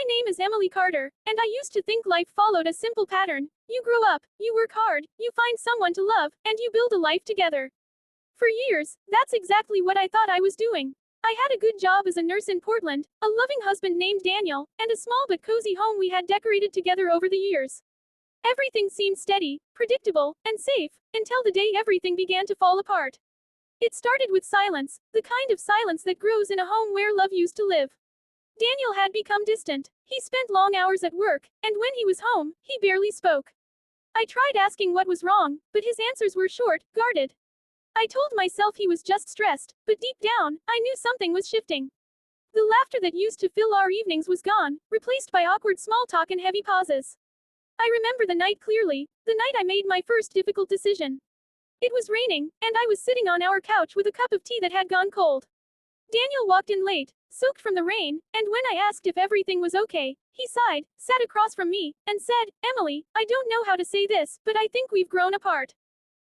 name is Emily Carter, and I used to think life followed a simple pattern. You grow up, you work hard, you find someone to love, and you build a life together. For years, that's exactly what I thought I was doing. I had a good job as a nurse in Portland, a loving husband named Daniel, and a small but cozy home we had decorated together over the years. Everything seemed steady, predictable, and safe, until the day everything began to fall apart. It started with silence, the kind of silence that grows in a home where love used to live. Daniel had become distant. He spent long hours at work, and when he was home, he barely spoke. I tried asking what was wrong, but his answers were short, guarded. I told myself he was just stressed, but deep down, I knew something was shifting. The laughter that used to fill our evenings was gone, replaced by awkward small talk and heavy pauses. I remember the night clearly, the night I made my first difficult decision. It was raining, and I was sitting on our couch with a cup of tea that had gone cold. Daniel walked in late, soaked from the rain, and when I asked if everything was okay, he sighed, sat across from me, and said, "Emily, I don't know how to say this, but I think we've grown apart."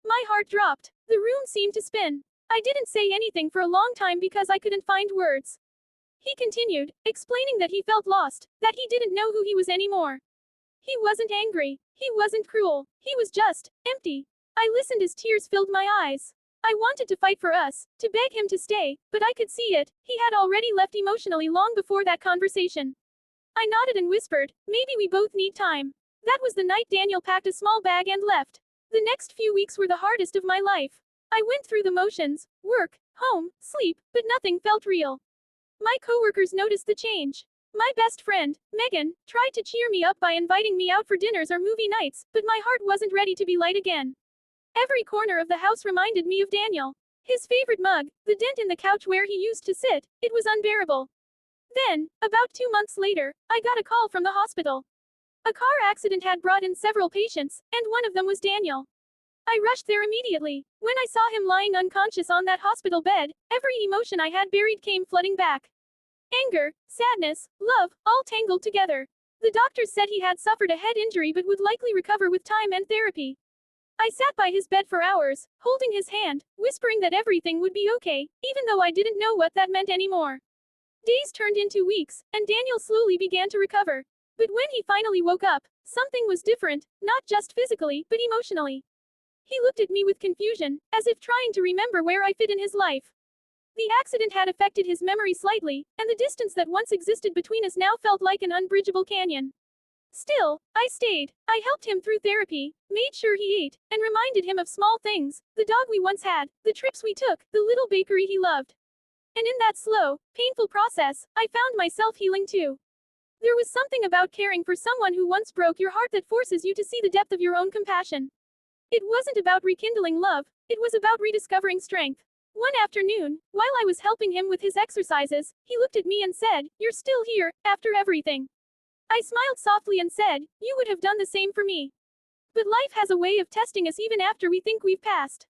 My heart dropped. The room seemed to spin. I didn't say anything for a long time because I couldn't find words. He continued, explaining that he felt lost, that he didn't know who he was anymore. He wasn't angry. He wasn't cruel. He was just empty. I listened as tears filled my eyes. I wanted to fight for us, to beg him to stay, but I could see it. He had already left emotionally long before that conversation. I nodded and whispered, "Maybe we both need time." That was the night Daniel packed a small bag and left. The next few weeks were the hardest of my life. I went through the motions, work, home, sleep, but nothing felt real. My coworkers noticed the change. My best friend, Megan, tried to cheer me up by inviting me out for dinners or movie nights, but my heart wasn't ready to be light again. Every corner of the house reminded me of Daniel. His favorite mug, the dent in the couch where he used to sit, it was unbearable. Then, about 2 months later, I got a call from the hospital. A car accident had brought in several patients, and one of them was Daniel. I rushed there immediately. When I saw him lying unconscious on that hospital bed, every emotion I had buried came flooding back. Anger, sadness, love, all tangled together. The doctors said he had suffered a head injury but would likely recover with time and therapy. I sat by his bed for hours, holding his hand, whispering that everything would be okay, even though I didn't know what that meant anymore. Days turned into weeks, and Daniel slowly began to recover. But when he finally woke up, something was different, not just physically, but emotionally. He looked at me with confusion, as if trying to remember where I fit in his life. The accident had affected his memory slightly, and the distance that once existed between us now felt like an unbridgeable canyon. Still, I stayed. I helped him through therapy, made sure he ate, and reminded him of small things, the dog we once had, the trips we took, the little bakery he loved. And in that slow, painful process, I found myself healing too. There was something about caring for someone who once broke your heart that forces you to see the depth of your own compassion. It wasn't about rekindling love, it was about rediscovering strength. One afternoon, while I was helping him with his exercises, he looked at me and said, "You're still here, after everything." I smiled softly and said, "You would have done the same for me." But life has a way of testing us even after we think we've passed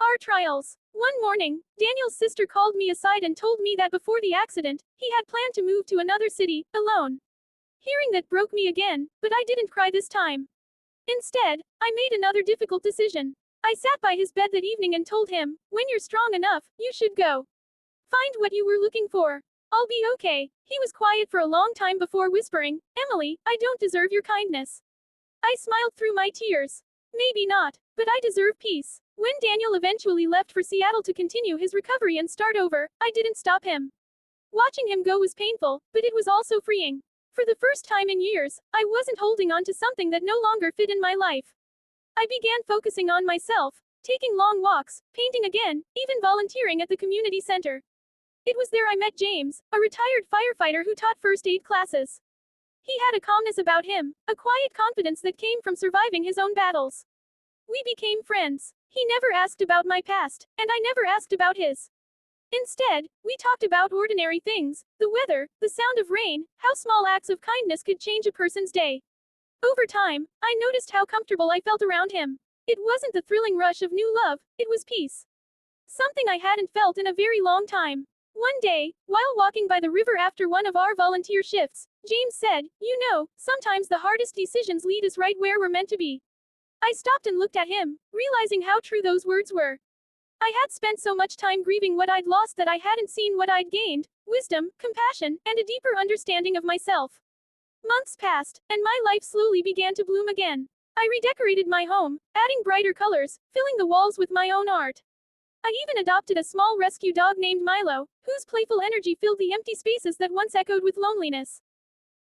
our trials. One morning, Daniel's sister called me aside and told me that before the accident, he had planned to move to another city, alone. Hearing that broke me again, but I didn't cry this time. Instead, I made another difficult decision. I sat by his bed that evening and told him, "When you're strong enough, you should go. Find what you were looking for. I'll be okay." He was quiet for a long time before whispering, "Emily, I don't deserve your kindness." I smiled through my tears. Maybe not, but I deserve peace. When Daniel eventually left for Seattle to continue his recovery and start over, I didn't stop him. Watching him go was painful, but it was also freeing. For the first time in years, I wasn't holding on to something that no longer fit in my life. I began focusing on myself, taking long walks, painting again, even volunteering at the community center. It was there I met James, a retired firefighter who taught first aid classes. He had a calmness about him, a quiet confidence that came from surviving his own battles. We became friends. He never asked about my past, and I never asked about his. Instead, we talked about ordinary things, the weather, the sound of rain, how small acts of kindness could change a person's day. Over time, I noticed how comfortable I felt around him. It wasn't the thrilling rush of new love, it was peace. Something I hadn't felt in a very long time. One day, while walking by the river after one of our volunteer shifts, James said, "You know, sometimes the hardest decisions lead us right where we're meant to be." I stopped and looked at him, realizing how true those words were. I had spent so much time grieving what I'd lost that I hadn't seen what I'd gained: wisdom, compassion, and a deeper understanding of myself. Months passed, and my life slowly began to bloom again. I redecorated my home, adding brighter colors, filling the walls with my own art. I even adopted a small rescue dog named Milo, whose playful energy filled the empty spaces that once echoed with loneliness.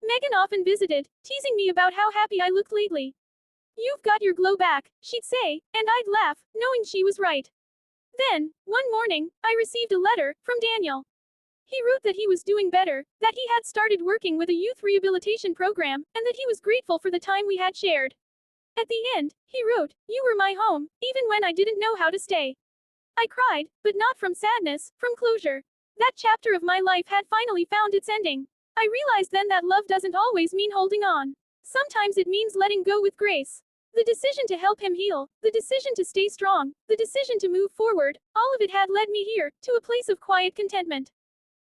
Megan often visited, teasing me about how happy I looked lately. "You've got your glow back," she'd say, and I'd laugh, knowing she was right. Then, one morning, I received a letter from Daniel. He wrote that he was doing better, that he had started working with a youth rehabilitation program, and that he was grateful for the time we had shared. At the end, he wrote, "You were my home, even when I didn't know how to stay." I cried, but not from sadness, from closure. That chapter of my life had finally found its ending. I realized then that love doesn't always mean holding on. Sometimes it means letting go with grace. The decision to help him heal, the decision to stay strong, the decision to move forward, all of it had led me here, to a place of quiet contentment.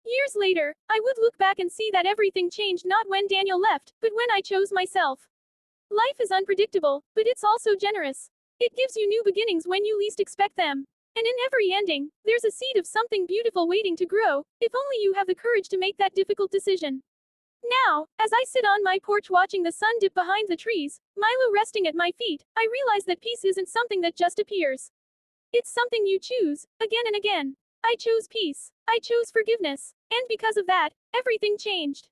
Years later, I would look back and see that everything changed not when Daniel left, but when I chose myself. Life is unpredictable, but it's also generous. It gives you new beginnings when you least expect them. And in every ending, there's a seed of something beautiful waiting to grow, if only you have the courage to make that difficult decision. Now, as I sit on my porch watching the sun dip behind the trees, Milo resting at my feet, I realize that peace isn't something that just appears. It's something you choose, again and again. I chose peace. I chose forgiveness. And because of that, everything changed.